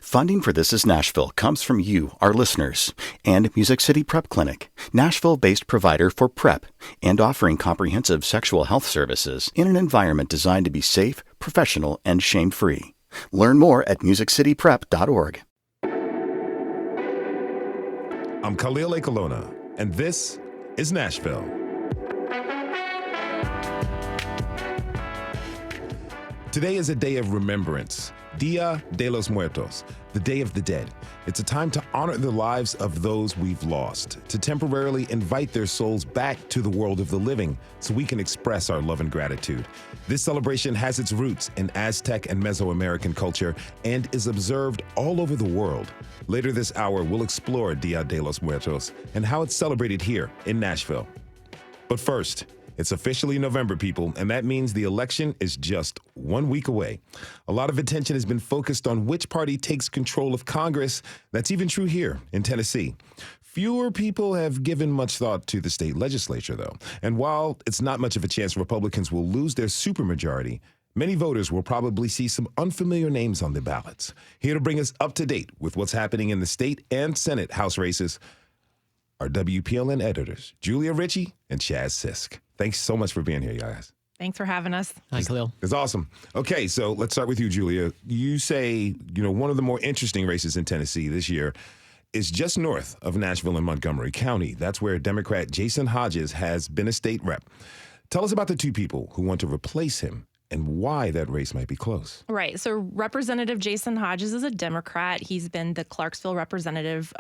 Funding for This Is Nashville comes from you, our listeners, and Music City Prep Clinic, Nashville-based provider for PrEP and offering comprehensive sexual health services in an environment designed to be safe, professional, and shame-free. Learn more at musiccityprep.org. I'm Khalil Ekalona, and this is Nashville. Today is a day of remembrance, Dia de los Muertos, the Day of the Dead. It's a time to honor the lives of those we've lost, to temporarily invite their souls back to the world of the living so we can express our love and gratitude. This celebration has its roots in Aztec and Mesoamerican culture and is observed all over the world. Later this hour, we'll explore Dia de los Muertos and how it's celebrated here in Nashville. But first, it's officially November, people, and that means the election is just 1 week away. A lot of attention has been focused on which party takes control of Congress. That's even true here in Tennessee. Fewer people have given much thought to the state legislature, though. And while it's not much of a chance Republicans will lose their supermajority, many voters will probably see some unfamiliar names on the ballots. Here to bring us up to date with what's happening in the state and Senate House races are WPLN editors Julia Ritchey and Chaz Sisk. Thanks so much for being here, you guys. Thanks for having us. Hi, Khalil. It's awesome. Okay, so let's start with you, Julia. You say, one of the more interesting races in Tennessee this year is just north of Nashville and Montgomery County. That's where Democrat Jason Hodges has been a state rep. Tell us about the two people who want to replace him and why that race might be close. Right. So Representative Jason Hodges is a Democrat. He's been the Clarksville representative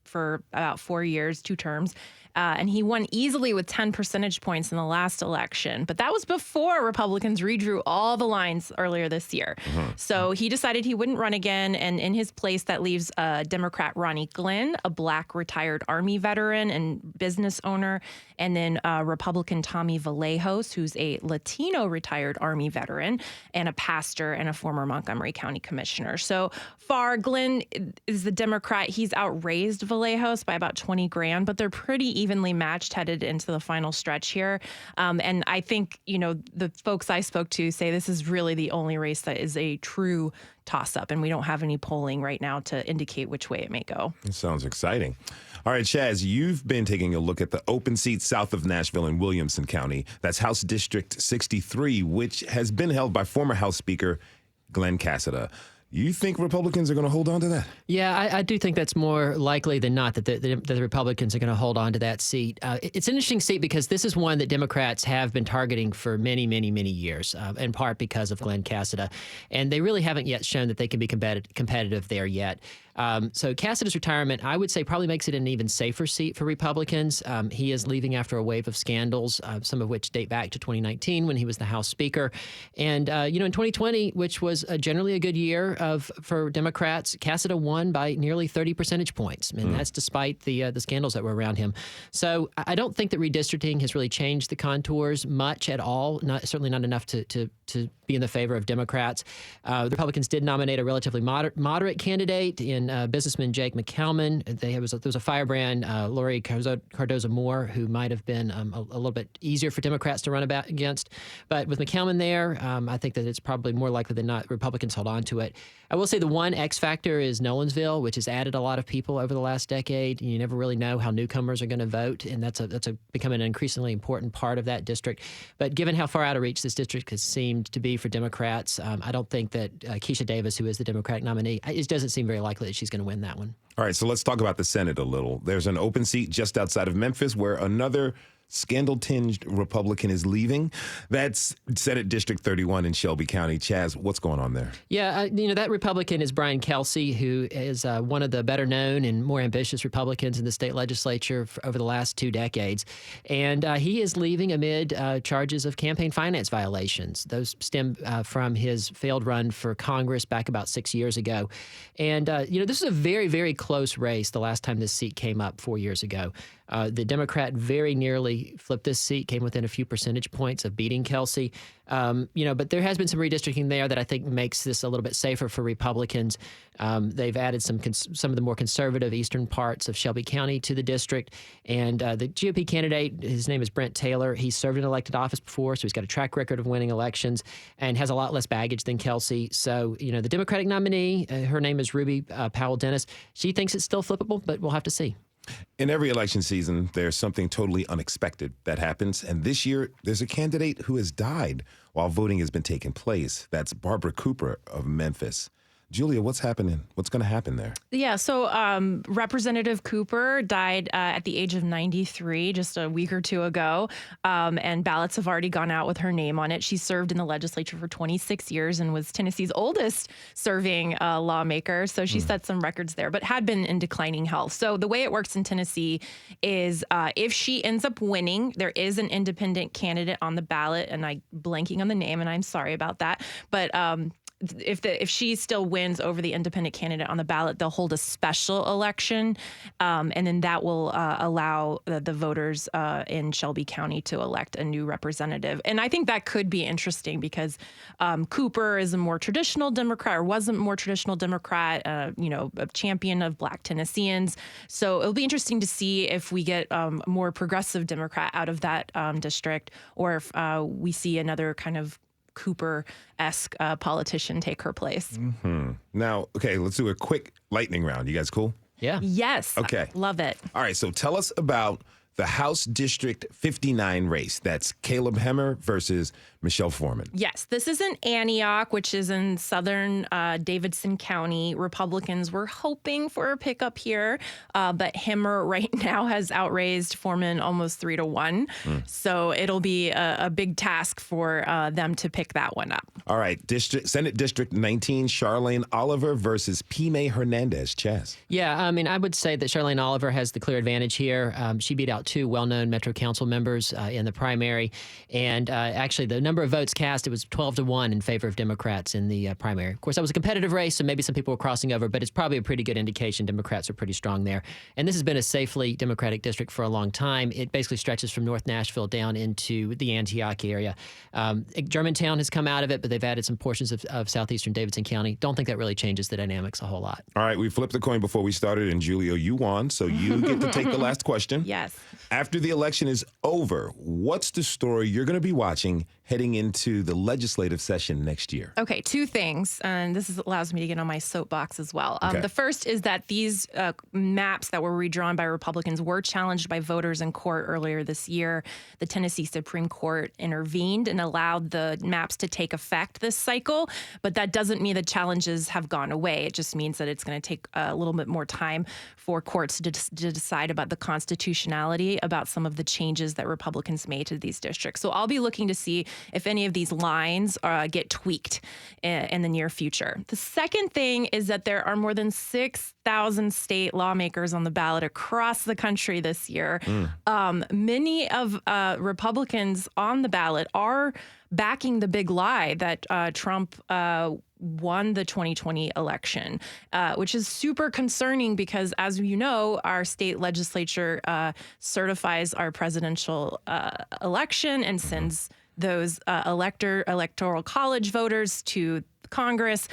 for about 4 years, 2 terms. And he won easily with 10 percentage points in the last election. But that was before Republicans redrew all the lines earlier this year. So he decided he wouldn't run again. And in his place, that leaves Democrat Ronnie Glenn, a Black retired Army veteran and business owner, and then Republican Tommy Vallejos, who's a Latino retired Army veteran and a pastor and a former Montgomery County commissioner. So far, Glenn is the Democrat. He's outraised Vallejos by about 20 grand, but they're pretty evenly matched headed into the final stretch here. And I think, the folks I spoke to say this is really the only race that is a true toss-up, and we don't have any polling right now to indicate which way it may go. It sounds exciting. All right, Chaz, you've been taking a look at the open seat south of Nashville in Williamson County. That's House District 63, which has been held by former House Speaker Glenn Cassida. You think Republicans are going to hold on to that? Yeah, I do think that's more likely than not that the Republicans are going to hold on to that seat. It's an interesting seat because this is one that Democrats have been targeting for many, many, many years, in part because of Glenn Cassida. And they really haven't yet shown that they can be competitive there yet. So Cassida's retirement, I would say, probably makes it an even safer seat for Republicans. He is leaving after a wave of scandals, some of which date back to 2019 when he was the House Speaker. And, in 2020, which was generally a good year for Democrats, Cassida won by nearly 30 percentage points. And that's despite the scandals that were around him. So I don't think that redistricting has really changed the contours much at all, certainly not enough to be in the favor of Democrats. The Republicans did nominate a relatively moderate candidate in businessman Jake McCalman. There was a firebrand, Lori Cardozo-Moore, who might have been a little bit easier for Democrats to run against. But with McCalman there, I think that it's probably more likely than not Republicans hold on to it. I will say the one X factor is Nolensville, which has added a lot of people over the last decade. You never really know how newcomers are going to vote, and that's becoming an increasingly important part of that district. But given how far out of reach this district has seemed to be for Democrats, I don't think that Keisha Davis, who is the Democratic nominee, it doesn't seem very likely that she's going to win that one. All right, so let's talk about the Senate a little. There's an open seat just outside of Memphis where another scandal-tinged Republican is leaving. That's Senate District 31 in Shelby County. Chaz, what's going on there? Yeah, that Republican is Brian Kelsey, who is one of the better-known and more ambitious Republicans in the state legislature over the last 2 decades. And he is leaving amid charges of campaign finance violations. Those stem from his failed run for Congress back about 6 years ago. And, this is a very, very close race the last time this seat came up 4 years ago. The Democrat very nearly flipped this seat, came within a few percentage points of beating Kelsey. But there has been some redistricting there that I think makes this a little bit safer for Republicans. They've added some of the more conservative eastern parts of Shelby County to the district. And the GOP candidate, his name is Brent Taylor. He's served in elected office before, so he's got a track record of winning elections and has a lot less baggage than Kelsey. So, the Democratic nominee, her name is Ruby Powell Dennis. She thinks it's still flippable, but we'll have to see. In every election season, there's something totally unexpected that happens. And this year, there's a candidate who has died while voting has been taking place. That's Barbara Cooper of Memphis. Julia, what's happening? What's going to happen there? Yeah, so Representative Cooper died at the age of 93 just a week or two ago, and ballots have already gone out with her name on it. She served in the legislature for 26 years and was Tennessee's oldest serving lawmaker, so she set some records there, but had been in declining health. So the way it works in Tennessee is if she ends up winning, there is an independent candidate on the ballot, and I'm blanking on the name, and I'm sorry about that, but if she still wins over the independent candidate on the ballot, they'll hold a special election, and then that will allow the voters in Shelby County to elect a new representative. And I think that could be interesting because Cooper is a more traditional Democrat, or was a more traditional Democrat, a champion of Black Tennesseans. So it'll be interesting to see if we get a more progressive Democrat out of that district, or if we see another kind of Cooper-esque politician take her place. Mm-hmm. Now, okay, let's do a quick lightning round. You guys cool? Yeah. Yes. Okay. Love it. All right, so tell us about the House District 59 race. That's Caleb Hemmer versus Michelle Foreman. Yes, this is in Antioch, which is in southern Davidson County. Republicans were hoping for a pickup here, but Hemmer right now has outraised Foreman almost 3-1. So it'll be a big task for them to pick that one up. All right, Senate District 19, Charlene Oliver versus Pime Hernandez. Chaz. Yeah, I mean, I would say that Charlene Oliver has the clear advantage here. She beat out two well-known Metro Council members in the primary, and actually the number of votes cast, it was 12-1 in favor of Democrats in the primary. Of course, that was a competitive race, so maybe some people were crossing over, but it's probably a pretty good indication Democrats are pretty strong there. And this has been a safely Democratic district for a long time. It basically stretches from North Nashville down into the Antioch area. Germantown has come out of it, but they've added some portions of southeastern Davidson County. Don't think that really changes the dynamics a whole lot. All right, we flipped the coin before we started, and Julio, you won, so you get to take the last question. Yes. After the election is over, what's the story you're going to be watching heading into the legislative session next year? Okay, two things, and this allows me to get on my soapbox as well. The first is that these maps that were redrawn by Republicans were challenged by voters in court earlier this year. The Tennessee Supreme Court intervened and allowed the maps to take effect this cycle, but that doesn't mean the challenges have gone away. It just means that it's going to take a little bit more time for courts to decide about the constitutionality about some of the changes that Republicans made to these districts. So I'll be looking to see if any of these lines get tweaked in the near future. The second thing is that there are more than 6,000 state lawmakers on the ballot across the country this year. Many of Republicans on the ballot are backing the big lie that Trump won the 2020 election, which is super concerning because, as you know, our state legislature certifies our presidential election and sends those electoral college voters to Congress.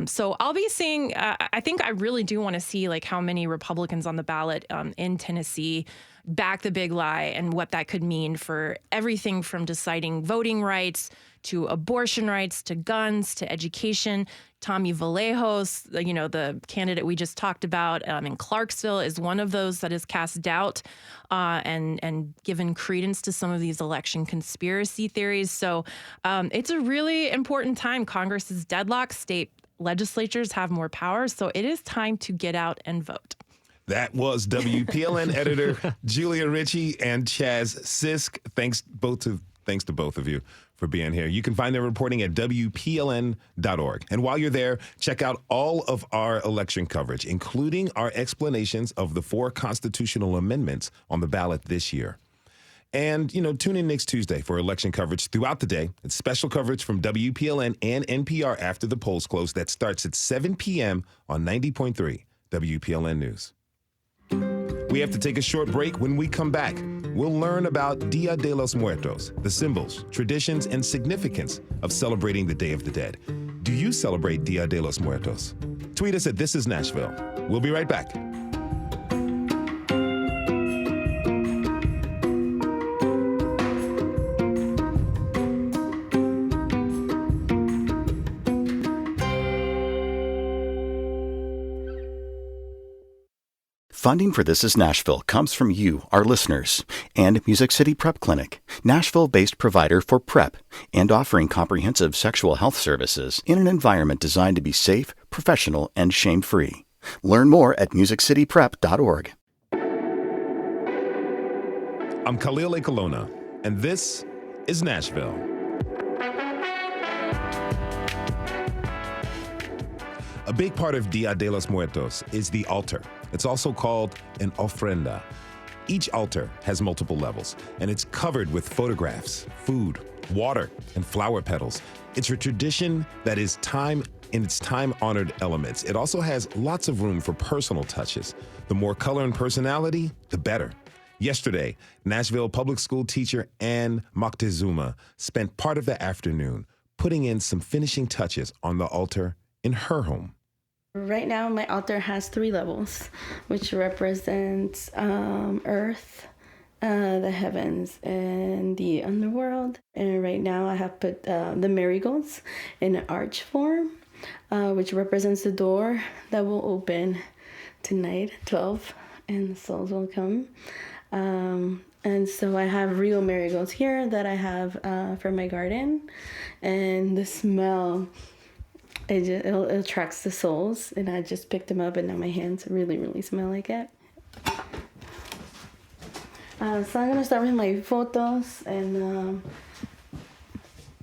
So I'll be seeing, I think I really do want to see like how many Republicans on the ballot in Tennessee back the big lie and what that could mean for everything from deciding voting rights to abortion rights, to guns, to education. Tommy Vallejos, the candidate we just talked about in Clarksville, is one of those that has cast doubt and given credence to some of these election conspiracy theories. So it's a really important time. Congress is deadlocked. State legislatures have more power. So it is time to get out and vote. That was WPLN editor Julia Ritchey and Chaz Sisk. Thanks to both of you for being here. You can find their reporting at WPLN.org. And while you're there, check out all of our election coverage, including our explanations of the 4 constitutional amendments on the ballot this year. And, tune in next Tuesday for election coverage throughout the day. It's special coverage from WPLN and NPR after the polls close. That starts at 7 p.m. on 90.3 WPLN News. We have to take a short break. When we come back, we'll learn about Dia de los Muertos, the symbols, traditions, and significance of celebrating the Day of the Dead. Do you celebrate Dia de los Muertos? Tweet us at This Is Nashville. We'll be right back. Funding for This Is Nashville comes from you, our listeners, and Music City Prep Clinic, Nashville-based provider for PrEP and offering comprehensive sexual health services in an environment designed to be safe, professional, and shame-free. Learn more at musiccityprep.org. I'm Khalil A. Colonna, and this is Nashville. A big part of Dia de los Muertos is the altar. It's also called an ofrenda. Each altar has multiple levels, and it's covered with photographs, food, water, and flower petals. It's a tradition that is in its time-honored elements. It also has lots of room for personal touches. The more color and personality, the better. Yesterday, Nashville public school teacher Ann Moctezuma spent part of the afternoon putting in some finishing touches on the altar in her home. Right now, my altar has 3 levels, which represents earth, the heavens, and the underworld. And right now, I have put the marigolds in an arch form, which represents the door that will open tonight, 12, and the souls will come. And so I have real marigolds here that I have for my garden, and the smell. It attracts the souls, and I just picked them up, and now my hands really, really smell like it. So I'm going to start with my photos, and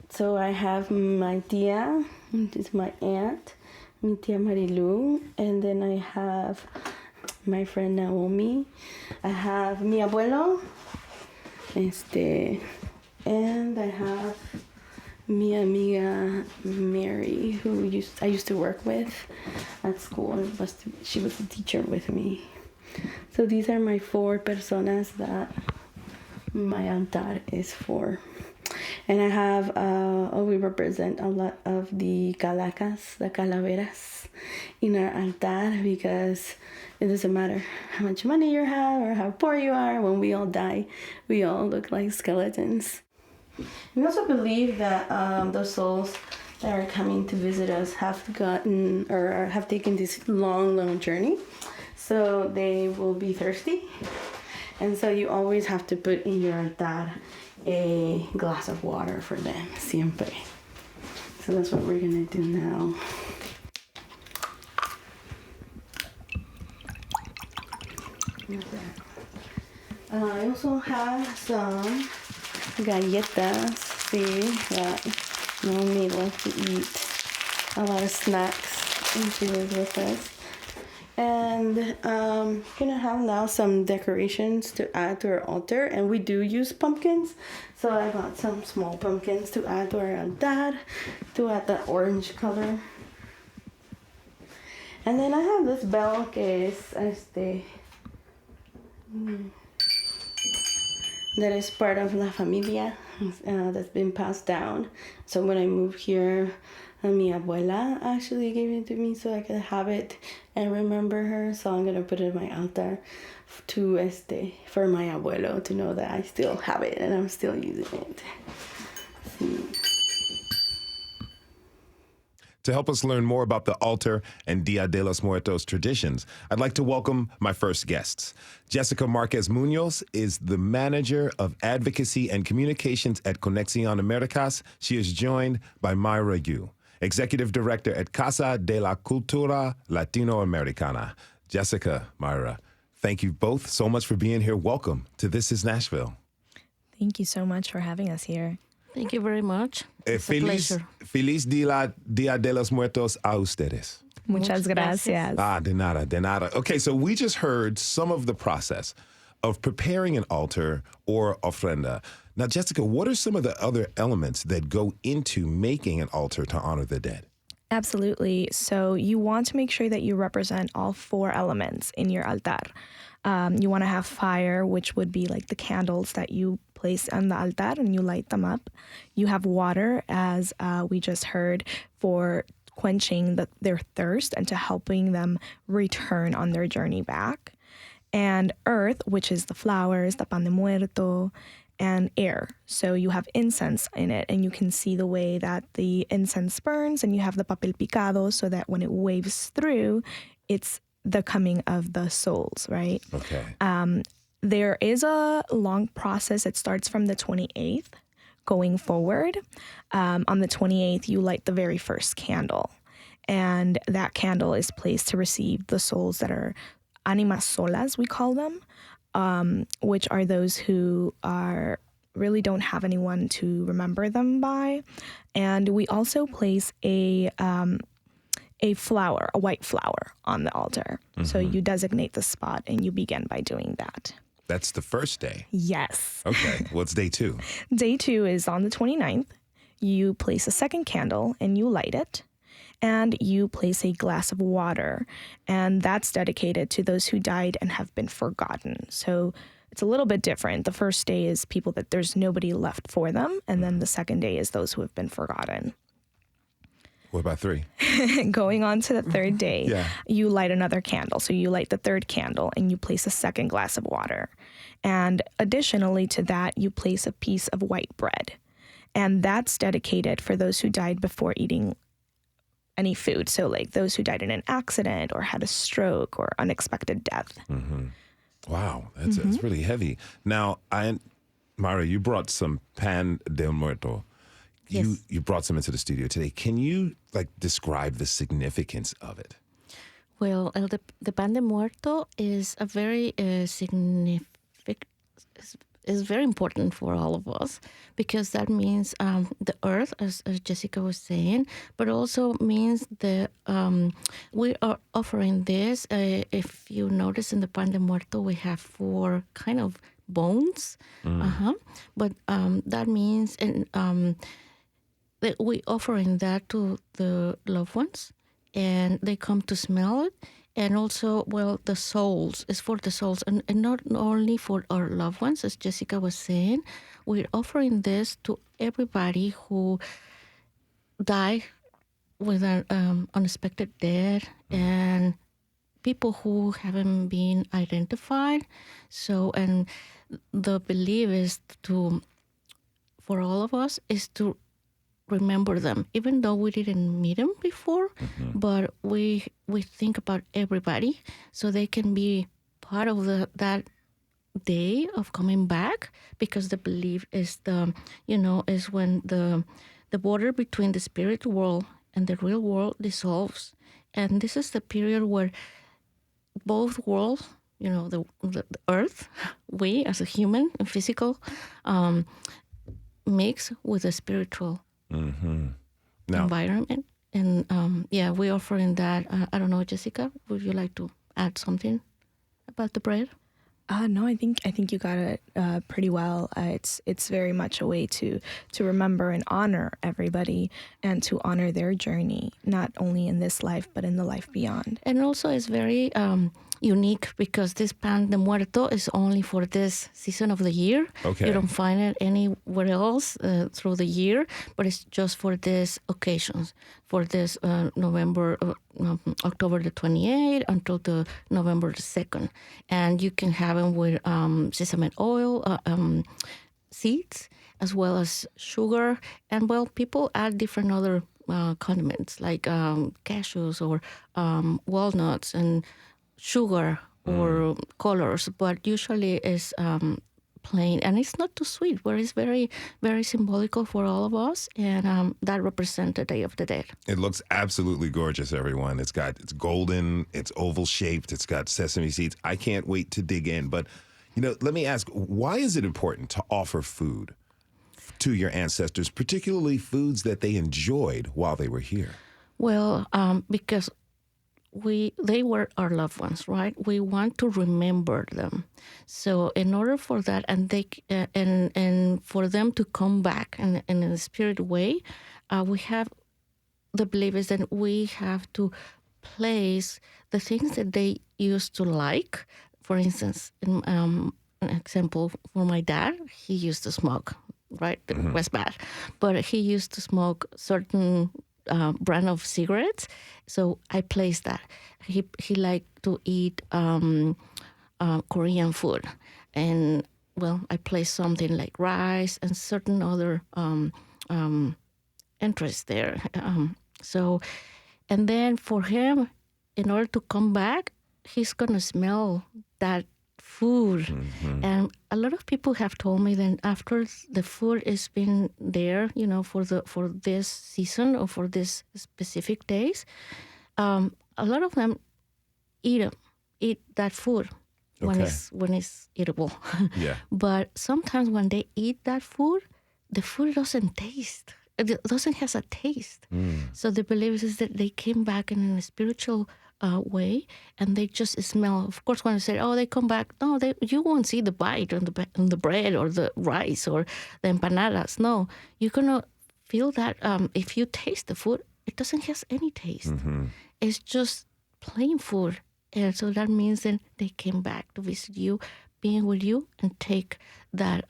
so I have my tia, which is my aunt, mi tia Marilu, and then I have my friend Naomi. I have mi abuelo, and I have mi amiga Mary, who I used to work with at school. She was a teacher with me. So these are my 4 personas that my altar is for. And I have, we represent a lot of the calacas, the calaveras, in our altar, because it doesn't matter how much money you have or how poor you are. When we all die, we all look like skeletons. We also believe that those souls that are coming to visit us have gotten or have taken this long, long journey. So they will be thirsty. And so you always have to put in your altar a glass of water for them, siempre. So that's what we're going to do now. I also have some galletas, that Naomi loves to eat a lot of snacks when she lives with us. And I'm gonna have now some decorations to add to our altar, and we do use pumpkins. So I got some small pumpkins to add to our altar, to add that orange color. And then I have this bell que es that is part of La Familia, that's been passed down. So when I moved here, mi abuela actually gave it to me so I could have it and remember her. So I'm gonna put it in my altar to for my abuelo to know that I still have it and I'm still using it. See. To help us learn more about the altar and Dia de los Muertos traditions, I'd like to welcome my first guests. Jessica Marquez Munoz is the Manager of Advocacy and Communications at Conexión Americas. She is joined by Myra Yu, Executive Director at Casa de la Cultura Latinoamericana. Jessica, Myra, thank you both so much for being here. Welcome to This Is Nashville. Thank you so much for having us here. Thank you very much. It's a pleasure. Feliz Dia de los Muertos a ustedes. Muchas gracias. De nada, de nada. Okay, so we just heard some of the process of preparing an altar or ofrenda. Now, Jessica, what are some of the other elements that go into making an altar to honor the dead? Absolutely. So you want to make sure that you represent all 4 elements in your altar. You want to have fire, which would be like the candles that you place on the altar and you light them up. You have water, as we just heard, for quenching their thirst and to helping them return on their journey back. And earth, which is the flowers, the pan de muerto, and air. So you have incense in it, and you can see the way that the incense burns, and you have the papel picado so that when it waves through, it's the coming of the souls, right? Okay. There is a long process. It starts from the 28th going forward. On the 28th, you light the very first candle, and that candle is placed to receive the souls that are animas solas, we call them, which are those who really don't have anyone to remember them by. And we also place a flower, a white flower, on the altar. Mm-hmm. So you designate the spot and you begin by doing that. That's the first day? Yes. Okay. What's day 2? Day 2 is on the 29th. You place a second candle and you light it. And you place a glass of water, and that's dedicated to those who died and have been forgotten. So it's a little bit different. The first day is people that there's nobody left for them, and then the second day is those who have been forgotten. What about 3? Going on to the third day, yeah. You light another candle. So you light the third candle, and you place a second glass of water. And additionally to that, you place a piece of white bread. And that's dedicated for those who died before eating any food. So like those who died in an accident or had a stroke or unexpected death. Mm-hmm. Wow, that's really heavy. Now, Myra, you brought some pan de muerto. Yes. You brought some into the studio today. Can you describe the significance of it? Well, the pan de muerto is a very significant. Is very important for all of us because that means the earth, as Jessica was saying, but also means we are offering this. If you notice in the pan de muerto, we have 4 kind of bones, but that means that we offering that to the loved ones, and they come to smell it. And also, well, the souls, is for the souls, and not only for our loved ones, as Jessica was saying. We're offering this to everybody who died with an unexpected death and people who haven't been identified. So, and the belief is for all of us, is to remember them, even though we didn't meet them before, but we think about everybody so they can be part of that day of coming back, because the belief is is when the border between the spirit world and the real world dissolves, and this is the period where both worlds, the earth, we as a human and physical, mix with the spiritual environment. And we're offering that. I don't know, Jessica, would you like to add something about the bread? No, I think you got it pretty well. It's very much a way to remember and honor everybody and to honor their journey, not only in this life but in the life beyond. And also, it's very unique because this pan de muerto is only for this season of the year. Okay. You don't find it anywhere else through the year, but it's just for these occasions, for this October the 28th until the November the 2nd. And you can have them with sesame oil, seeds, as well as sugar. And, well, people add different other condiments like cashews or walnuts and sugar or colors, but usually it's plain, and it's not too sweet, but it's very, very symbolical for all of us, and that represents the Day of the Dead. It looks absolutely gorgeous, everyone. It's golden, it's oval shaped, it's got sesame seeds. I can't wait to dig in, but let me ask, why is it important to offer food to your ancestors, particularly foods that they enjoyed while they were here? Well, because they were our loved ones, right? We want to remember them. So in order for that, and for them to come back in a spirit way, we have the belief is that we have to place the things that they used to like. For instance, an example for my dad, he used to smoke, right? It was bad. But he used to smoke certain brand of cigarettes. So I placed that. He liked to eat Korean food. And, well, I placed something like rice and certain other interests there. And then for him, in order to come back, he's going to smell that food. And a lot of people have told me that after the food has been there, for this season or for this specific days, a lot of them eat that food when it's eatable. Yeah. But sometimes when they eat that food, the food doesn't taste. It doesn't have a taste. So the belief is that they came back in a spiritual way, and they just smell. Of course, when I say, "Oh, they come back," no, you won't see the bite on the bread or the rice or the empanadas. No, you're gonna feel that if you taste the food, it doesn't have any taste. It's just plain food, and so that means that they came back to visit you, being with you, and take that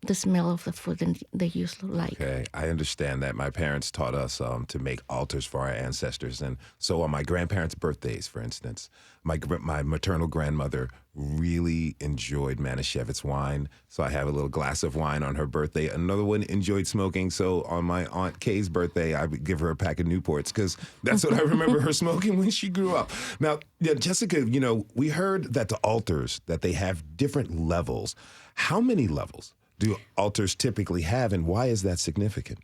the smell of the food that they used to like. Okay, I understand that. My parents taught us to make altars for our ancestors, and so on my grandparents' birthdays, for instance, my maternal grandmother really enjoyed Manischewitz wine, so I have a little glass of wine on her birthday. Another one enjoyed smoking, so on my Aunt Kay's birthday, I would give her a pack of Newports because that's what I remember her smoking when she grew up. Now, Jessica, we heard that the altars, that they have different levels. How many levels do altars typically have, and why is that significant?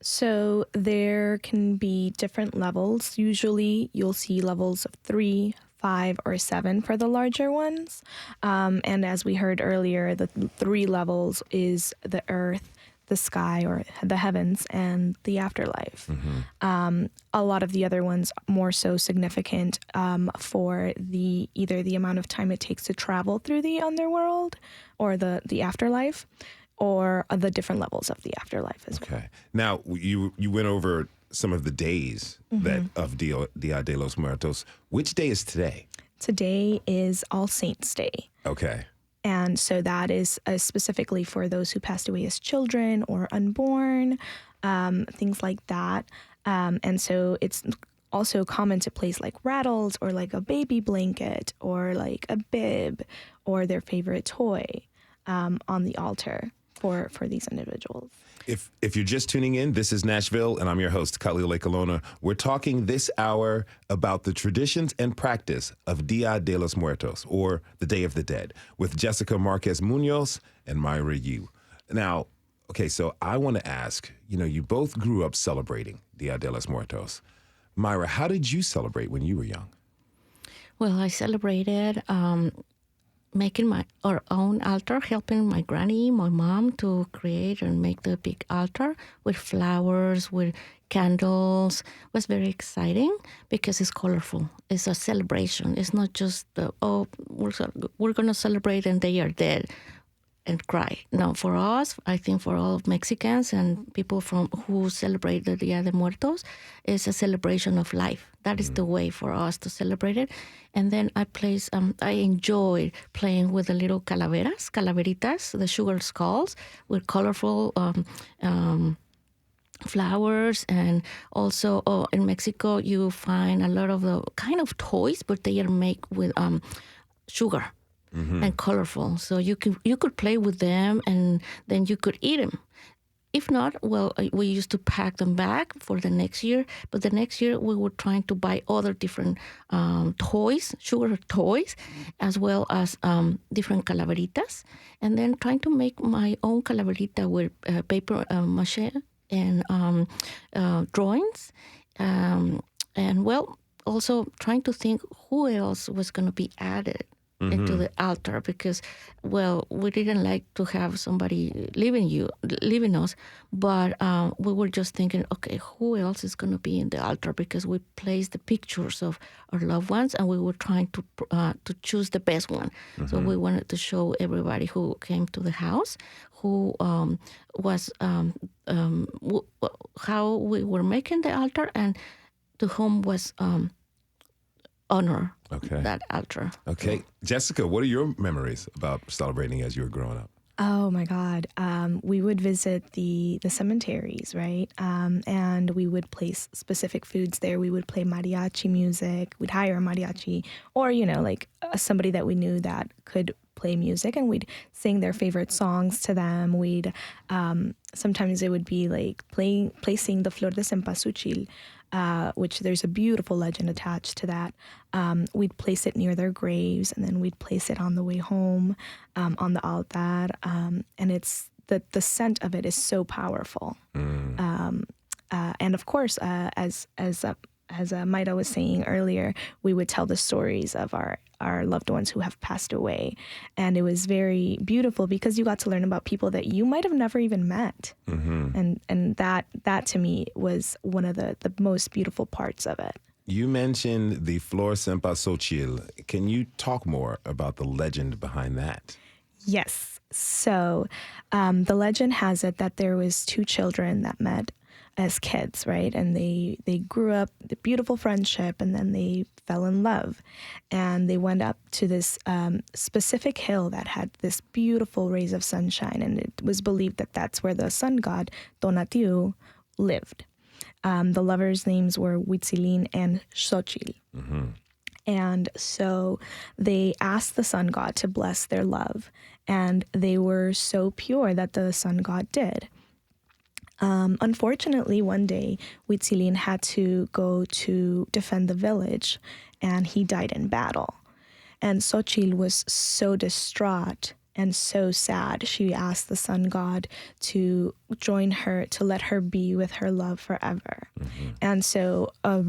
So there can be different levels. Usually you'll see levels of 3, 5, or 7 for the larger ones. And as we heard earlier, the 3 levels is the earth, the sky, or the heavens, and the afterlife. A lot of the other ones more so significant for either the amount of time it takes to travel through the underworld or the afterlife, or the different levels of the afterlife as well. Okay. Now, you went over some of the days of Dia de los Muertos. Which day is today? Today is All Saints' Day. Okay. And so that is specifically for those who passed away as children or unborn, things like that. And so it's also common to place like rattles or like a baby blanket or like a bib or their favorite toy on the altar for these individuals. If you're just tuning in, this is Nashville, and I'm your host, Khalil Colonna. We're talking this hour about the traditions and practice of Dia de los Muertos, or the Day of the Dead, with Jessica Marquez Munoz and Myra Yu. Now, okay, so I want to ask, you both grew up celebrating Dia de los Muertos. Myra, how did you celebrate when you were young? Well, I celebrated making our own altar, helping my granny, my mom, to create and make the big altar with flowers, with candles. It was very exciting because it's colorful. It's a celebration. It's not just, we're going to celebrate and they are dead and cry. No, for us, I think for all of Mexicans and people who celebrate the Dia de Muertos, it's a celebration of life. That is the way for us to celebrate it. And then I enjoyed playing with the little calaveritas, the sugar skulls, with colorful flowers. And also in Mexico, you find a lot of the kind of toys, but they are made with sugar. And colorful, so you could play with them, and then you could eat them. If not, well, we used to pack them back for the next year. But the next year, we were trying to buy other different toys, sugar toys, as well as different calaveritas, and then trying to make my own calaverita with paper mache and drawings, and well, also trying to think who else was going to be added into the altar because, well, we didn't like to have somebody leaving us, but we were just thinking, okay, who else is going to be in the altar? Because we placed the pictures of our loved ones, and we were trying to choose the best one. So we wanted to show everybody who came to the house who was how we were making the altar and to whom was honor that altar. Okay. Jessica, what are your memories about celebrating as you were growing up? Oh my God. We would visit the cemeteries, right? And we would place specific foods there. We would play mariachi music. We'd hire a mariachi or, like somebody that we knew that could play music, and we'd sing their favorite songs to them. We'd sometimes it would be like placing the flor de cempasúchil, which there's a beautiful legend attached to that. We'd place it near their graves, and then we'd place it on the way home on the altar. And it's the scent of it is so powerful. And of course, as Maida was saying earlier, we would tell the stories of our loved ones who have passed away. And it was very beautiful because you got to learn about people that you might have never even met. And that to me was one of the most beautiful parts of it. You mentioned the Flor Cempasúchil. Can you talk more about the legend behind that? Yes. So the legend has it that there was two children that met as kids, right? And they grew up, the beautiful friendship, and then they fell in love. And they went up to this specific hill that had this beautiful rays of sunshine. And it was believed that that's where the sun god, Tonatiuh, lived. The lovers' names were Huitzilin and Xochitl. And so they asked the sun god to bless their love. And they were so pure that the sun god did. Unfortunately, one day, Huitzilin had to go to defend the village, and he died in battle. And Xochitl was so distraught and so sad. She asked the sun god to join her, to let her be with her love forever. And so a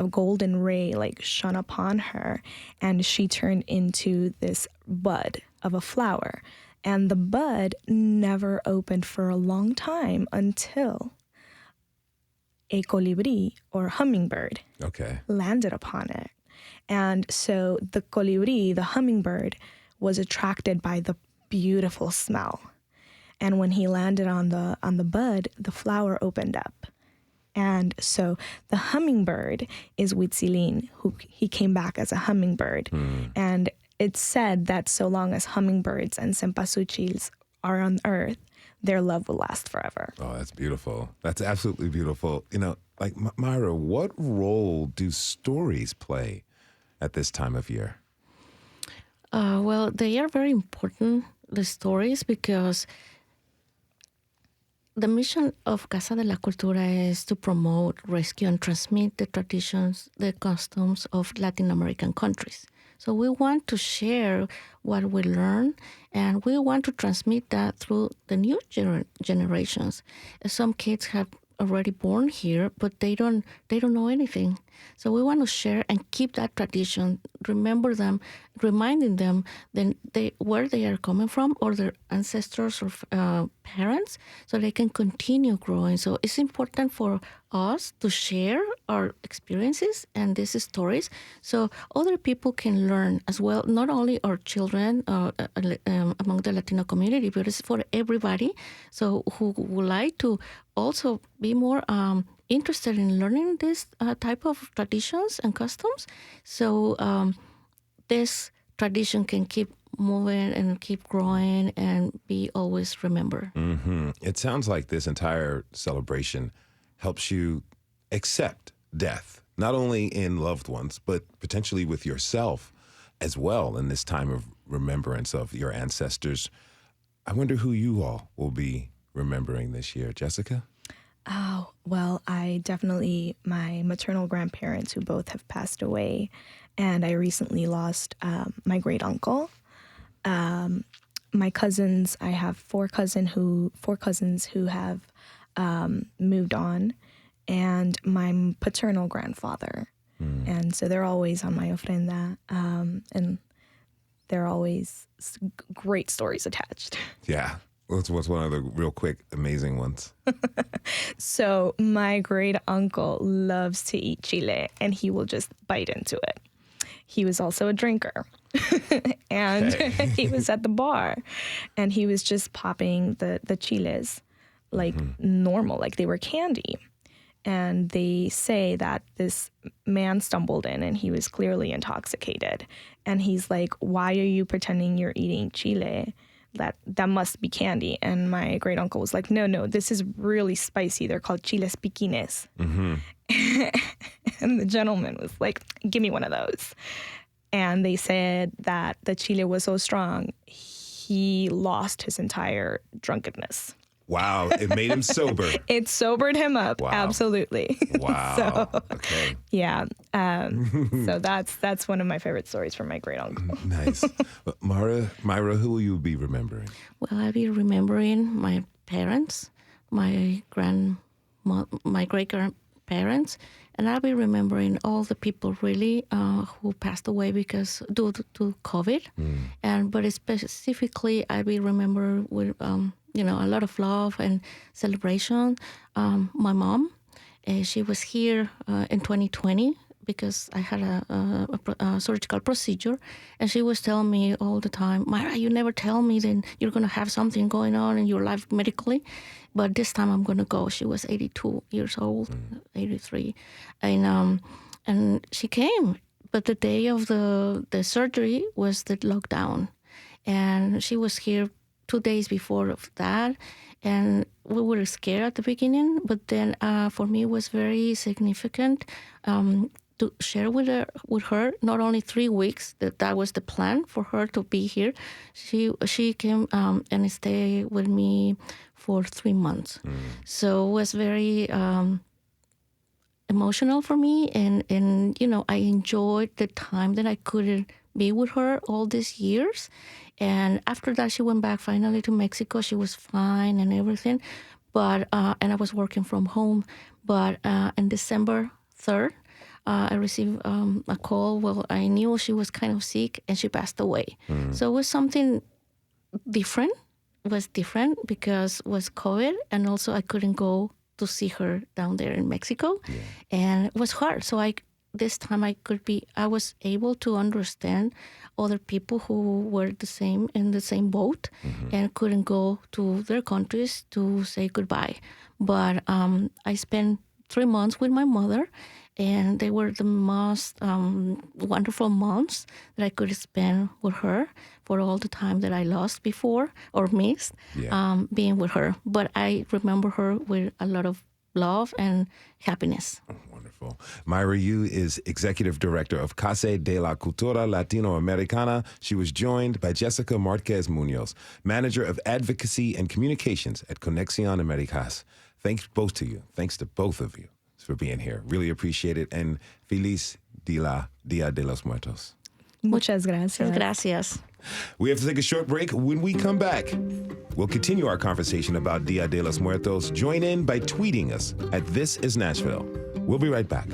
golden ray, shone upon her, and she turned into this bud of a flower. And the bud never opened for a long time until a colibri, or hummingbird, landed upon it. And so the colibri, the hummingbird, was attracted by the beautiful smell. And when he landed on the bud, the flower opened up. And so the hummingbird is Huitzilin, he came back as a hummingbird. And it's said that so long as hummingbirds and cempasúchils are on earth, their love will last forever. Oh, that's beautiful. That's absolutely beautiful. Myra, what role do stories play at this time of year? Well, they are very important, the stories, because the mission of Casa de la Cultura is to promote, rescue, and transmit the traditions, the customs of Latin American countries. So we want to share what we learn, and we want to transmit that through the new generations. Some kids have already born here, but they don't know anything. So we want to share and keep that tradition, remember them, reminding them where they are coming from, or their ancestors or parents, so they can continue growing. So it's important for us to share our experiences and these stories so other people can learn as well, not only our children among the Latino community, but it's for everybody. So who would like to also be more interested in learning this type of traditions and customs. So this tradition can keep moving and keep growing and be always remembered. It sounds like this entire celebration helps you accept death, not only in loved ones, but potentially with yourself as well in this time of remembrance of your ancestors. I wonder who you all will be remembering this year. Jessica? Oh, well, my maternal grandparents, who both have passed away, and I recently lost my great uncle. My cousins, I have four cousins who have moved on, and my paternal grandfather. And so they're always on my ofrenda. And there are always great stories attached. Yeah. What's one of the real quick, amazing ones? So my great uncle loves to eat chile, and he will just bite into it. He was also a drinker. And he was at the bar, and he was just popping the chiles like normal, like they were candy. And they say that this man stumbled in, and he was clearly intoxicated. And he's like, "Why are you pretending you're eating chile? That must be candy." And my great uncle was like, no, this is really spicy. They're called chiles piquines. And the gentleman was like, "Give me one of those." And they said that the chile was so strong, he lost his entire drunkenness. Wow, it made him sober. It sobered him up, Wow. Absolutely. Wow. Okay. Yeah. So that's one of my favorite stories from my great uncle. Nice. Myra, who will you be remembering? Well, I'll be remembering my parents, my great-grandparents, and I'll be remembering all the people really who passed away because due to COVID. But specifically, I'll be remembered with a lot of love and celebration. My mom, she was here in 2020 because I had a surgical procedure, and she was telling me all the time, "Myra, you never tell me then you're going to have something going on in your life medically, but this time I'm going to go." She was 82 years old, 83, and she came. But the day of the surgery was the lockdown, and she was here 2 days before of that, and we were scared at the beginning, but then for me it was very significant to share with her not only 3 weeks, that was the plan for her to be here. She came and stayed with me for 3 months. So it was very emotional for me, and I enjoyed the time that I couldn't be with her all these years. And after that, she went back finally to Mexico. She was fine and everything, but and I was working from home. But on December 3rd, I received a call. Well, I knew she was kind of sick, and she passed away. So it was something different. It was different because it was COVID, and also I couldn't go to see her down there in Mexico, and it was hard. So this time I was able to understand other people who were in the same boat and couldn't go to their countries to say goodbye. But I spent 3 months with my mother, and they were the most wonderful months that I could spend with her for all the time that I lost before or missed being with her. But I remember her with a lot of love and happiness. Wonderful. Myra Yu is Executive Director of Casa de la Cultura Latinoamericana. She was joined by Jessica Marquez Munoz, Manager of Advocacy and Communications at Conexión Americas. Thanks both to you. Thanks to both of you for being here. Really appreciate it. And Feliz Dia de los Muertos. Muchas gracias. Gracias. We have to take a short break. When we come back, we'll continue our conversation about Dia de los Muertos. Join in by tweeting us at This Is Nashville. We'll be right back.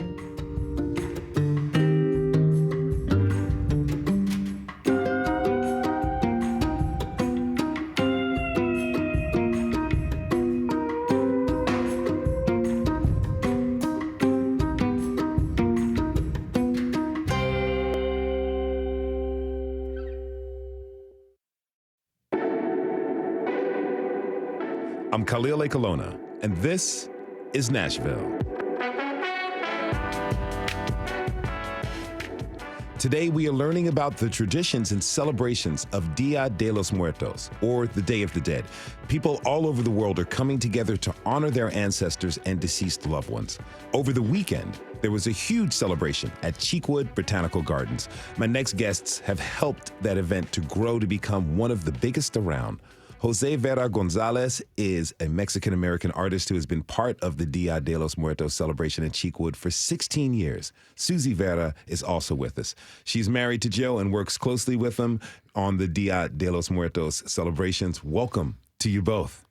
I'm Khalil A. Colonna, and this is Nashville. Today, we are learning about the traditions and celebrations of Dia de los Muertos, or the Day of the Dead. People all over the world are coming together to honor their ancestors and deceased loved ones. Over the weekend, there was a huge celebration at Cheekwood Botanical Gardens. My next guests have helped that event to grow to become one of the biggest around. Vera Gonzalez is a Mexican-American artist who has been part of the Dia de los Muertos celebration in Cheekwood for 16 years. Suzy Vera is also with us. She's married to Joe and works closely with him on the Dia de los Muertos celebrations. Welcome to you both.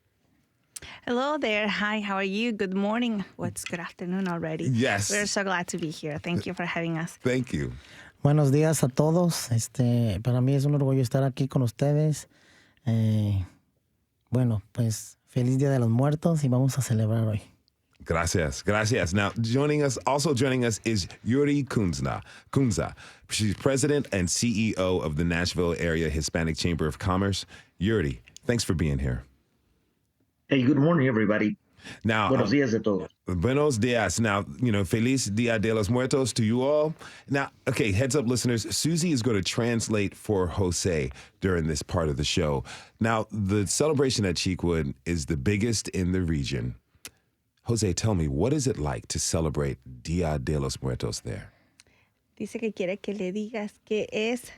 Hello there. Hi, how are you? Good morning. Well, it's good afternoon already. Yes. We're so glad to be here. Thank you for having us. Thank you. Buenos días a todos. Para mí es un orgullo estar aquí con ustedes. Bueno, pues feliz Día de los Muertos y vamos a celebrar hoy. Gracias, gracias. Now, joining us is Yuri Kunza. She's president and CEO of the Nashville Area Hispanic Chamber of Commerce. Yuri, thanks for being here. Hey, good morning, everybody. Now, Buenos días a todos. Buenos dias. Now, Feliz Dia de los Muertos to you all. Now, okay, heads up, listeners. Suzy is going to translate for Jose during this part of the show. Now, the celebration at Cheekwood is the biggest in the region. Jose, tell me, what is it like to celebrate Dia de los Muertos there? Dice que quiere que le digas qué es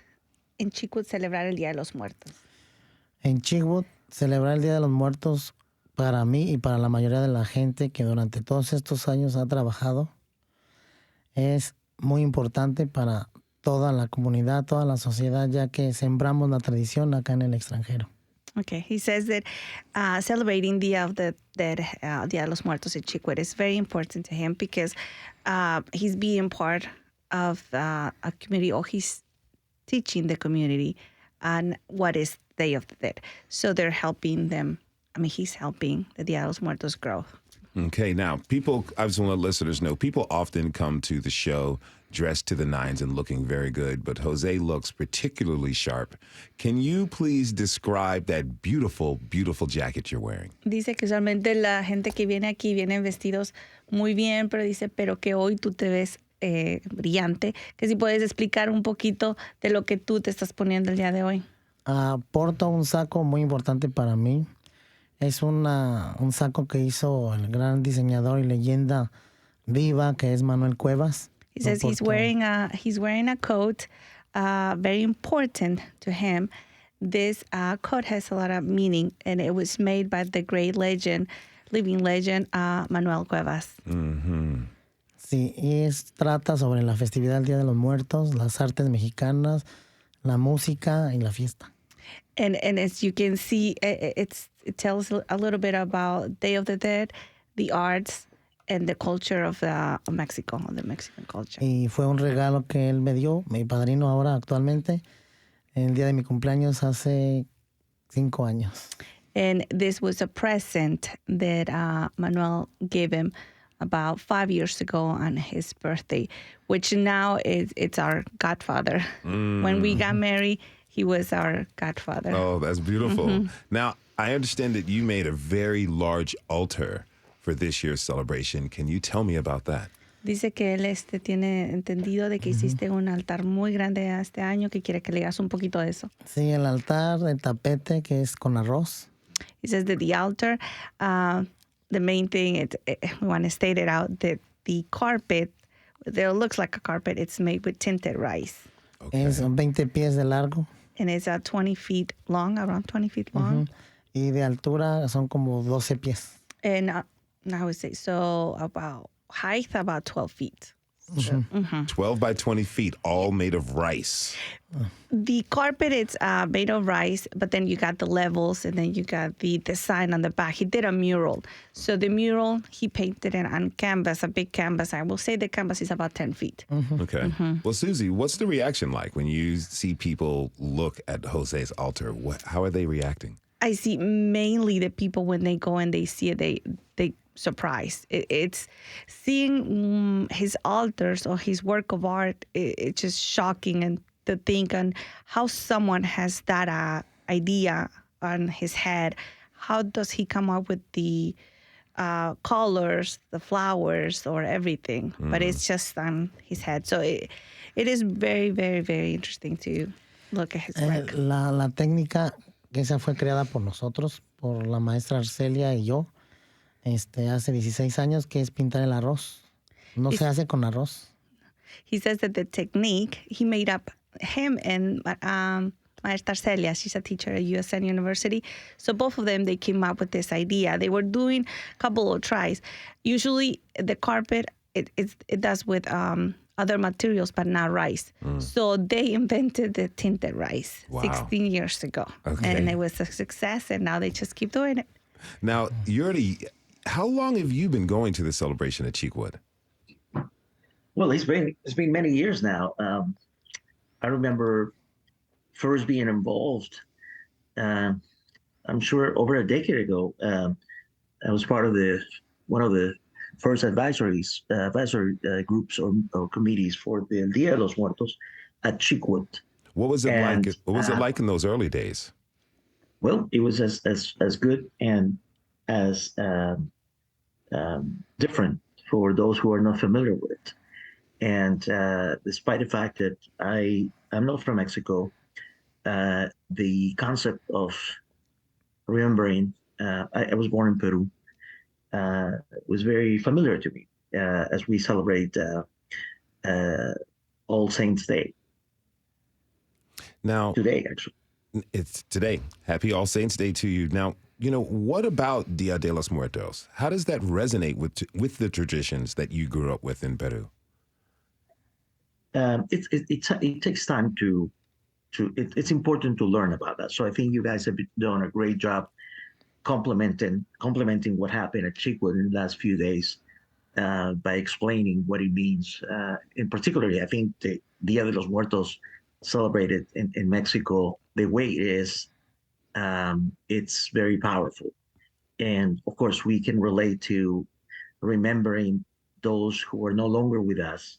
en Cheekwood celebrar el Día de los Muertos. En Cheekwood, celebrar el Día de los Muertos para mí y para la mayoría de la gente que durante todos estos años ha trabajado es muy importante para toda la comunidad, toda la sociedad, ya que sembramos la tradición acá en el extranjero. Okay, he says that celebrating Dia of the Dead, Dia de los Muertos at Cheekwood is very important to him because he's being part of a community, or he's teaching the community on what is Day of the Dead. So they're helping them. He's helping the Dia de los Muertos grow. Okay, now, I just want to let listeners know, people often come to the show dressed to the nines and looking very good, but Jose looks particularly sharp. Can you please describe that beautiful, beautiful jacket you're wearing? Dice que usualmente la gente que viene aquí vienen vestidos muy bien, pero que hoy tú te ves brillante. Que si puedes explicar un poquito de lo que tú te estás poniendo el día de hoy. Porto un saco muy importante para mí. Es un saco que hizo el gran diseñador y leyenda viva que es Manuel Cuevas. He says he's wearing a coat very important to him. This coat has a lot of meaning, and it was made by the great living legend, Manuel Cuevas. Mm-hmm. Sí, y trata sobre la festividad del Día de los Muertos, las artes mexicanas, la música y la fiesta. And as you can see, it tells a little bit about Day of the Dead, the arts, and the culture of Mexico, of the Mexican culture. Y fue un regalo que él me dio, mi padrino ahora actualmente, el día de mi cumpleaños hace 5 años. And this was a present that Manuel gave him about 5 years ago on his birthday, which now it's our godfather. When we got married, he was our godfather. Oh, that's beautiful. Mm-hmm. Now, I understand that you made a very large altar for this year's celebration. Can you tell me about that? Dice que él tiene entendido de que hiciste un altar muy grande este año, que quiere que le digas un poquito de eso. Sí, el altar de tapete que es con arroz. He says that the altar, the main thing, we want to state it out, that the carpet, there looks like a carpet, it's made with tinted rice. Okay. Es 20 pies de largo. And it's 20 feet long, around 20 feet long. Y de altura son como 12 pies. And I would say, so about height, about 12 feet. 12 by 20 feet, all made of rice. The carpet, it's made of rice, but then you got the levels, and then you got the design on the back. He did a mural. So the mural, he painted it on canvas, a big canvas. I will say the canvas is about 10 feet. Okay. Well, Suzy, what's the reaction like when you see people look at Jose's altar? How are they reacting? I see mainly the people when they go and they see it, they surprised. It's seeing his altars or his work of art. It's just shocking, and to think on how someone has that idea on his head. How does he come up with the colors, the flowers, or everything? But it's just on his head. So it is very, very, very interesting to look at his work. La técnica, esa fue creada por nosotros, por la maestra Arcelia y yo. Hace 16 años, que es pintar el arroz. No se hace con arroz. He says that the technique, he made up him and Maestra Arcelia. She's a teacher at USN University. So both of them, they came up with this idea. They were doing a couple of tries. Usually the carpet, it does with other materials, but not rice. So they invented the tinted rice 16 years ago. Okay. And it was a success, and now they just keep doing it. Now, Yuri, how long have you been going to the celebration at Cheekwood? Well, it's been many years now. I remember first being involved. I'm sure over a decade ago. I was part of one of the first advisory groups or committees for the Dia de los Muertos at Chickwood. What was it And, like? What was it like in those early days? Well, it was as good and as different for those who are not familiar with it. And despite the fact that I'm not from Mexico, the concept of remembering, I was born in Peru, was very familiar to me as we celebrate All Saints Day. Now, Today, actually. it's today. Happy All Saints Day to you. Now, what about Dia de los Muertos? How does that resonate with the traditions that you grew up with in Peru? It takes time it's important to learn about that. So I think you guys have done a great job complementing what happened at Chickwood in the last few days by explaining what it means. In particular, I think the Dia de los Muertos celebrated in Mexico, the way it is, it's very powerful. And of course, we can relate to remembering those who are no longer with us,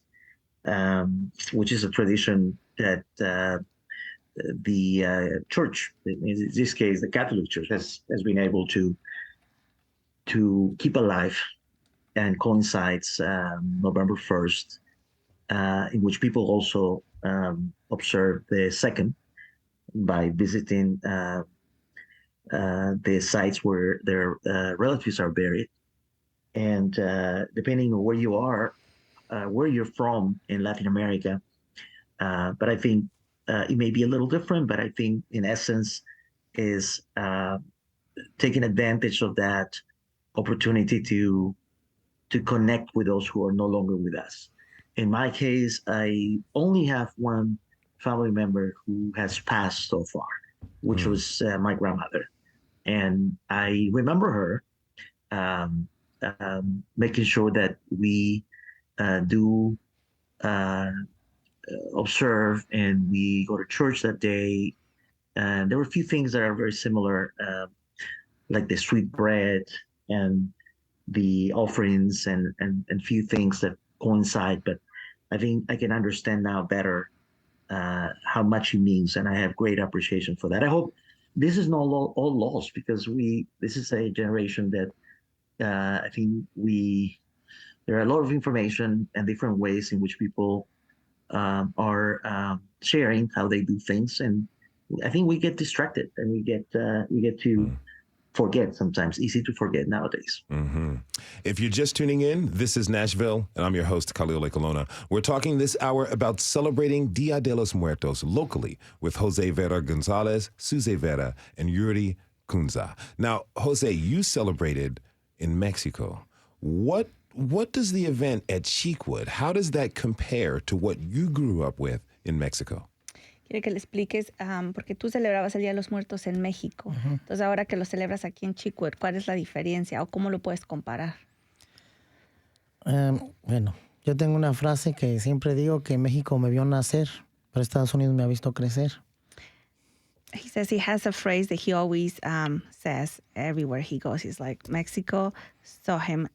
which is a tradition that the church, in this case, the Catholic Church, has been able to keep alive, and coincides November 1st, in which people also observe the 2nd by visiting the sites where their relatives are buried. And depending on where you are, where you're from in Latin America, but I think it may be a little different, but I think in essence is taking advantage of that opportunity to connect with those who are no longer with us. In my case, I only have one family member who has passed so far, which was my grandmother. And I remember her making sure that we do observe, and we go to church that day. And there were a few things that are very similar, like the sweet bread and the offerings and few things that coincide. But I think I can understand now better how much it means, and I have great appreciation for that. I hope this is not all lost, because this is a generation that I think there are a lot of information and different ways in which people are sharing how they do things, and I think we get distracted, and we get to forget sometimes. Easy to forget nowadays. Mm-hmm. If you're just tuning in, this is Nashville, and I'm your host, Khalil Colonna. We're talking this hour about celebrating Dia de los Muertos locally with Jose Vera Gonzalez, Suzy Vera, and Yuri Cunza. Now, Jose, you celebrated in Mexico. What does the event at Chickwood, how does that compare to what you grew up with in Mexico? Quiero que le expliques, porque tú celebrabas el Día de los Muertos en México. Entonces, ahora que lo celebras aquí en Chickwood, ¿cuál es la diferencia o cómo lo puedes comparar? Bueno, yo tengo una frase que siempre digo, que México me vio nacer, pero Estados Unidos me ha visto crecer. He says he has a phrase that he always says everywhere he goes. He's like, Mexico saw him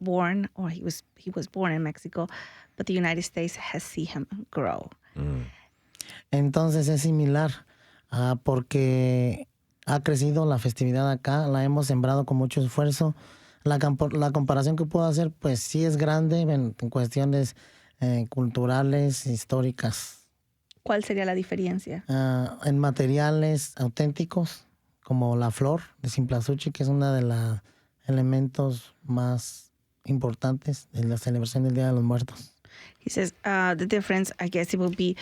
born, or he was born in Mexico, but the United States has seen him grow. Entonces es similar, porque ha crecido la festividad acá, la hemos sembrado con mucho esfuerzo. La comparación que puedo hacer, pues sí es grande en cuestiones culturales, históricas. ¿Cuál sería la diferencia? En materiales auténticos, como la flor de cempasúchil, que es uno de los elementos más importantes de la celebración del Día de los Muertos. He says the difference, I guess it would be,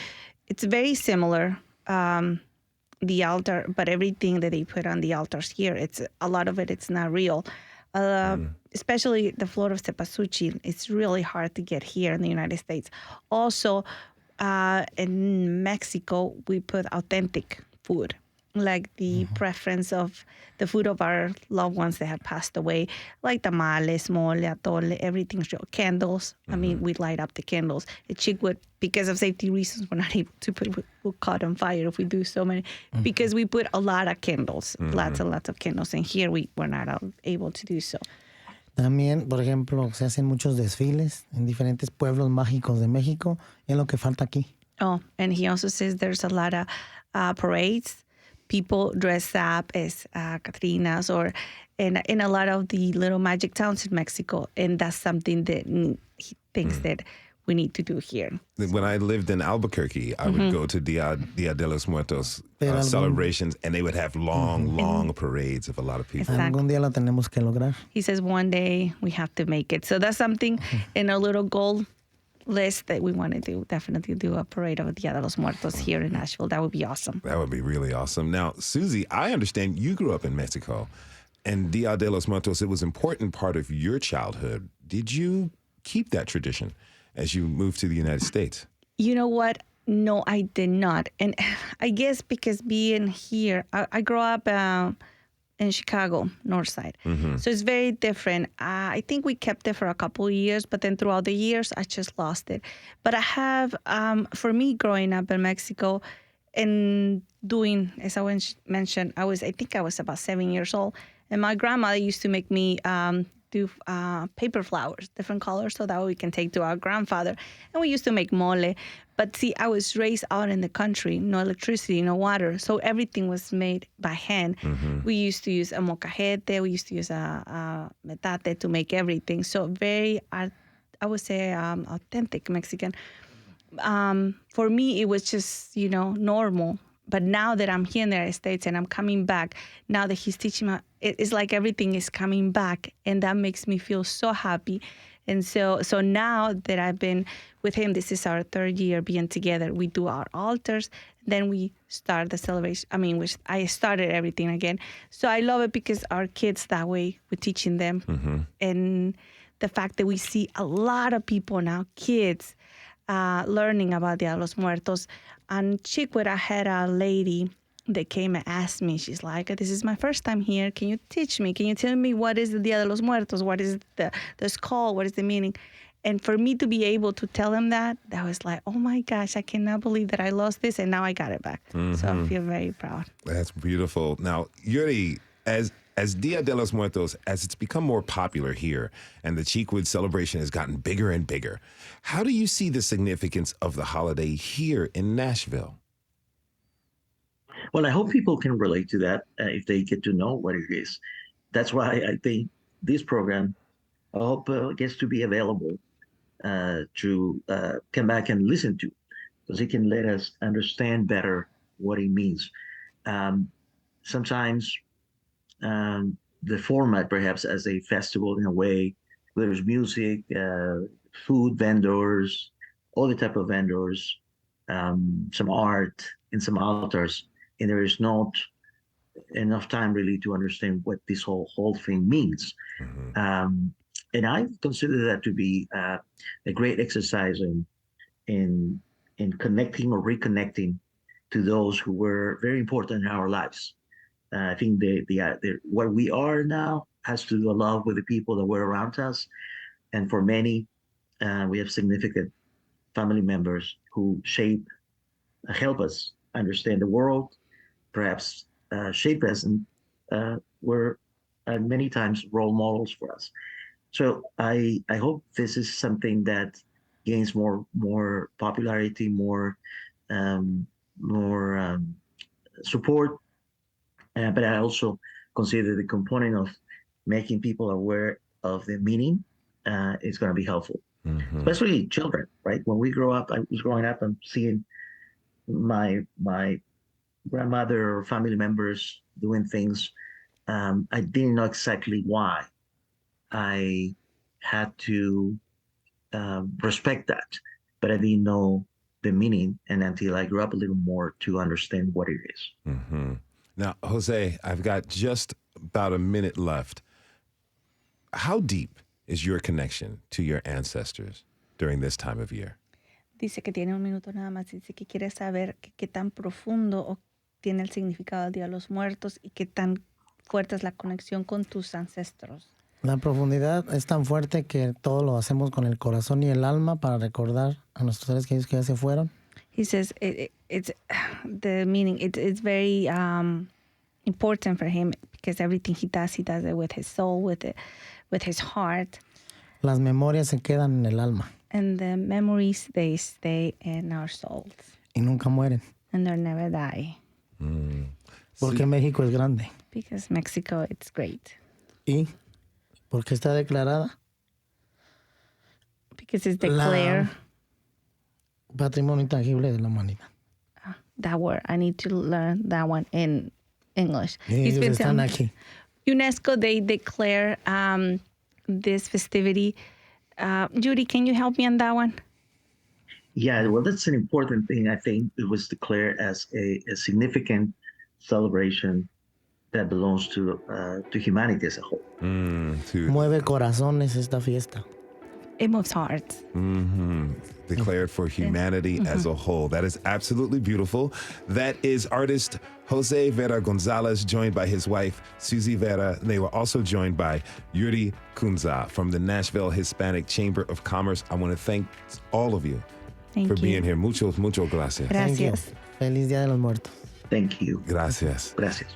it's very similar, the altar, but everything that they put on the altars here, it's a lot of it's not real. Especially the flor of cempasúchil, it's really hard to get here in the United States. Also, in Mexico, we put authentic food. like the preference of the food of our loved ones that have passed away, like tamales, mole, atole, everything. Candles. I mean, we light up the candles. A chick would, because of safety reasons, we're not able to put, we'll caught on fire if we do so many, because we put a lot of candles, lots and lots of candles. And here we're not able to do so. También, por ejemplo, se hacen muchos desfiles en diferentes pueblos mágicos de México. Es lo que falta aquí. Oh, and he also says there's a lot of parades. People dress up as Catrinas or in a lot of the little magic towns in Mexico. And that's something that he thinks that we need to do here. When I lived in Albuquerque, I would go to Dia de los Muertos celebrations, and they would have long parades of a lot of people. Exactly. Algún día lo tenemos que lograr. He says one day we have to make it. So that's something in our little goal list that we want to do. Definitely do a parade of Dia de los Muertos here in Nashville. That would be awesome. That would be really awesome. Now, Suzy, I understand you grew up in Mexico, and Dia de los Muertos, it was an important part of your childhood. Did you keep that tradition as you moved to the United States? You know what? No, I did not. And I guess because being here, I grew up in Chicago, North Side. So it's very different. I think we kept it for a couple of years, but then throughout the years, I just lost it. But I have, for me, growing up in Mexico and doing, as I mentioned, I think I was about 7 years old. And my grandmother used to make me do paper flowers, different colors, so that we can take to our grandfather. And we used to make mole. But see, I was raised out in the country, no electricity, no water. So everything was made by hand. We used to use a molcajete. We used to use a metate to make everything. So very, I would say, authentic Mexican. For me, it was just, normal. But now that I'm here in the United States and I'm coming back, now that he's teaching me, it's like everything is coming back. And that makes me feel so happy. And so now that I've been with him, this is our third year being together. We do our altars. Then we start the celebration. I started everything again. So I love it because our kids, that way, we're teaching them. And the fact that we see a lot of people now, kids, learning about Dia de los Muertos. And Chickwood, I had a lady that came and asked me, she's like, this is my first time here. Can you teach me? Can you tell me what is the Dia de los Muertos? What is the skull? What is the meaning? And for me to be able to tell him that was like, oh my gosh, I cannot believe that I lost this and now I got it back. So I feel very proud. That's beautiful. Now, Yuri, as Dia de los Muertos, as it's become more popular here and the Cheekwood celebration has gotten bigger and bigger, how do you see the significance of the holiday here in Nashville? Well, I hope people can relate to that if they get to know what it is. That's why I think this program, I hope gets to be available to come back and listen to, because it can let us understand better what it means. Sometimes the format, perhaps as a festival in a way, where there's music, food vendors, all the type of vendors, some art and some altars, and there is not enough time really to understand what this whole thing means. And I consider that to be a great exercise in connecting or reconnecting to those who were very important in our lives. I think what we are now has to do a lot with the people that were around us. And for many, we have significant family members who help us understand the world, perhaps shape us, and were many times role models for us. So I hope this is something that gains more popularity, more support. But I also consider the component of making people aware of the meaning is going to be helpful, especially children, right? When we grow up, I was growing up and seeing my grandmother or family members doing things. I didn't know exactly why. I had to respect that, but I didn't know the meaning, and until I grew up a little more to understand what it is. Now, Jose, I've got just about a minute left. How deep is your connection to your ancestors during this time of year? Dice que tiene un minuto nada más. Dice que quiere saber qué tan profundo o tiene el significado del Día de los Muertos y qué tan fuerte es la conexión con tus ancestros. La profundidad es tan fuerte que todo lo hacemos con el corazón y el alma para recordar a nuestros seres queridos que ya se fueron. He says it's the meaning. It's very important for him because everything he does it with his soul, with his heart. Las memorias se quedan en el alma And the memories, they stay in our souls. y nunca mueren. And they'll never die. Porque México es grande. Because Mexico, it's great. Y porque está declarada Because it's declared. Patrimonio intangible de la humanidad. That word, I need to learn that one in English. Ellos están aquí. UNESCO, they declare this festivity. Judy, can you help me on that one? Yeah, well, that's an important thing. I think it was declared as a significant celebration that belongs to humanity as a whole. Mueve corazones esta fiesta. It moves hearts. Declared for humanity as a whole. That is absolutely beautiful. That is artist Jose Vera Gonzalez, joined by his wife, Suzy Vera. They were also joined by Yuri Kunza from the Nashville Hispanic Chamber of Commerce. I want to thank all of you for being here. Muchas gracias. Thank you. Gracias. Feliz Día de los Muertos. Thank you. Gracias. Gracias.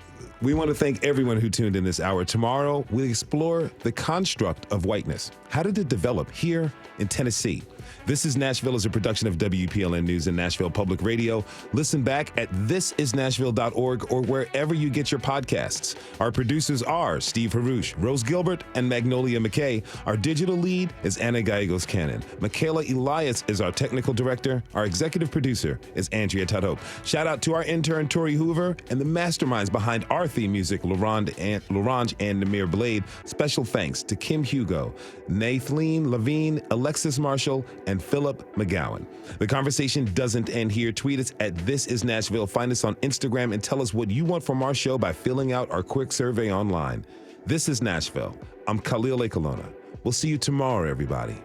We want to thank everyone who tuned in this hour. Tomorrow, we'll explore the construct of whiteness. How did it develop here in Tennessee? This is Nashville is a production of WPLN News and Nashville Public Radio. Listen back at thisisnashville.org or wherever you get your podcasts. Our producers are Steve Harouche, Rose Gilbert, and Magnolia McKay. Our digital lead is Anna Gallegos Cannon. Michaela Elias is our technical director. Our executive producer is Andrea Tudhope. Shout out to our intern, Tori Hoover, and the masterminds behind our theme music, Larange and Namir Blade. Special thanks to Kim Hugo, Nathalie Levine, Alexis Marshall, and Philip McGowan. The conversation doesn't end here. Tweet us at This Is Nashville. Find us on Instagram and tell us what you want from our show by filling out our quick survey online. This is Nashville. I'm Khalil Ekalona. We'll see you tomorrow, everybody.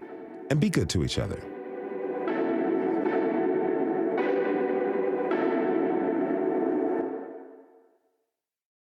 And be good to each other.